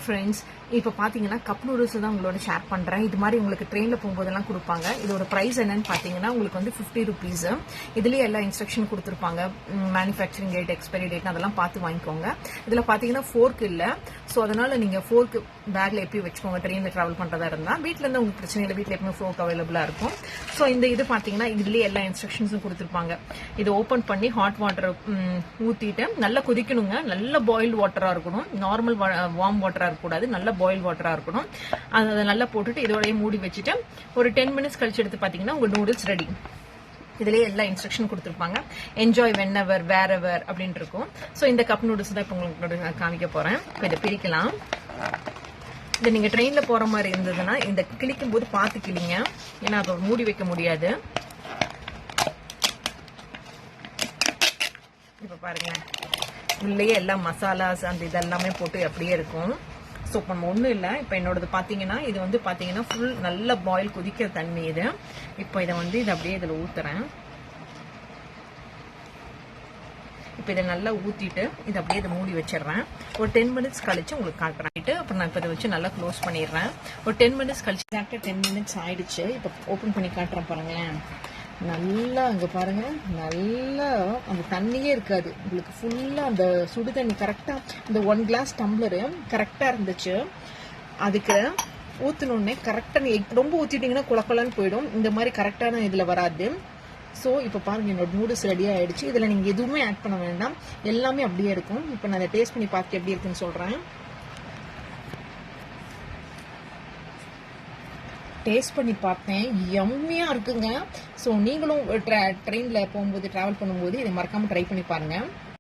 Friends, இப்போ பார்த்தீங்கன்னா cup noodles தான் உங்களோட ஷேர் பண்ணுறேன். இது மாதிரி உங்களுக்கு ட்ரெயினில் போகும்போதெல்லாம் கொடுப்பாங்க. இதோட ப்ரைஸ் என்னன்னு பார்த்தீங்கன்னா உங்களுக்கு வந்து 50 rupees. இதுலேயே எல்லா இன்ஸ்ட்ரக்ஷன் கொடுத்துருப்பாங்க. மேனுஃபேக்சரிங் டேட், எக்ஸ்பைரி டேட் அதெல்லாம் பார்த்து வாங்கிக்கோங்க. இதில் பார்த்தீங்கன்னா ஃபோர்க் இல்லை. ஸோ அதனால் நீங்கள் ஃபோர்க்கு பேக்கில் எப்பயும் வச்சுக்கோங்க. ட்ரெயினில் ட்ராவல் பண்ணுறதா இருந்தால் வீட்டிலேருந்து உங்களுக்கு பிரச்சனை இல்லை. வீட்டில் எப்பவுமே ஃபோர்க் அவைலபிளாக இருக்கும். ஸோ இந்த இது பார்த்தீங்கன்னா இதுலேயே எல்லா இன்ஸ்ட்ரக்ஷன்ஸும் கொடுத்துருப்பாங்க. இதை ஓப்பன் பண்ணி ஹாட் வாட்டர் ஊற்றிட்டு நல்லா கொதிக்கணுங்க. நல்ல பாயில்டு வாட்டராக இருக்கணும். நார்மல் வார்ம் வாட்டராக இருக்கக்கூடாது. நல்ல பாயில் வாட்டராக இருக்கணும். அதை நல்லா போட்டுட்டு இதோடய மூடி வச்சுட்டு ஒரு 10 minutes கழிச்சு எடுத்து பார்த்தீங்கன்னா உங்கள் நூடுல்ஸ் ரெடி. இதுலேயே எல்லா இன்ஸ்ட்ரக்ஷன் கொடுத்துருப்பாங்க. என்ஜாய் வென் எவர் வேர் எவர் அப்படின்னு இருக்கும். ஸோ இந்த கப் நூடுல்ஸ் தான் இப்போ உங்களுக்கு காமிக்க போகிறேன். இப்போ இதை பிரிக்கலாம். இதை நீங்கள் ட்ரெயினில் போகிற மாதிரி இருந்ததுன்னா இந்த கிளிக்கும் போது பார்த்து கிளிங்க. ஏன்னா அதை மூடி வைக்க முடியாது. இப்போ பாருங்க, உள்ளேயே எல்லா மசாலாஸ் அந்த இதெல்லாமே போட்டு அப்படியே இருக்கும். ஸோ இப்போ நம்ம ஒன்றும் இல்லை. இப்போ என்னோடது பார்த்தீங்கன்னா இது வந்து பார்த்தீங்கன்னா ஃபுல் நல்ல பாயில் கொதிக்கிற தண்ணி இது. இப்போ இதை வந்து இதை அப்படியே இதில் ஊற்றுறேன். இப்போ இதை நல்லா ஊற்றிட்டு இதை அப்படியே இதை மூடி வச்சிடுறேன். ஒரு 10 minutes கழிச்சு உங்களுக்கு காட்டுறேன். அப்புறம் நான் இப்போ இதை வச்சு நல்லா க்ளோஸ் பண்ணிடுறேன். ஒரு 10 minutes கழிச்சு கரெக்டாக 10 minutes ஆயிடுச்சு. இப்போ ஓப்பன் பண்ணி காட்டுறேன் பாருங்களேன். நல்லா அங்கே பாருங்க, நல்லா அந்த தண்ணியே இருக்காது உங்களுக்கு. ஃபுல்லாக அந்த சுடு தண்ணி கரெக்டாக இந்த 1 glass டம்ளரு கரெக்டாக இருந்துச்சு. அதுக்கு ஊற்றினோடனே கரெக்டாக ரொம்ப ஊற்றிட்டிங்கன்னா குழப்பலான்னு போயிடும். இந்த மாதிரி கரெக்டான இதில் வராது. ஸோ இப்போ பாருங்கள், என்னோட நூடுல்ஸ் ரெடியாக ஆகிடுச்சு. இதில் நீங்கள் எதுவுமே ஆட் பண்ண வேண்டாம், எல்லாமே அப்படியே இருக்கும். இப்போ நான் அதை டேஸ்ட் பண்ணி பார்த்து எப்படி இருக்குன்னு சொல்கிறேன். டேஸ்ட் பண்ணி பார்த்தேன், யம்மியாக இருக்குங்க. ஸோ நீங்களும் ட்ரெயினில் போகும்போது ட்ராவல் பண்ணும்போது இதை மறக்காமல் ட்ரை பண்ணி பாருங்கள்.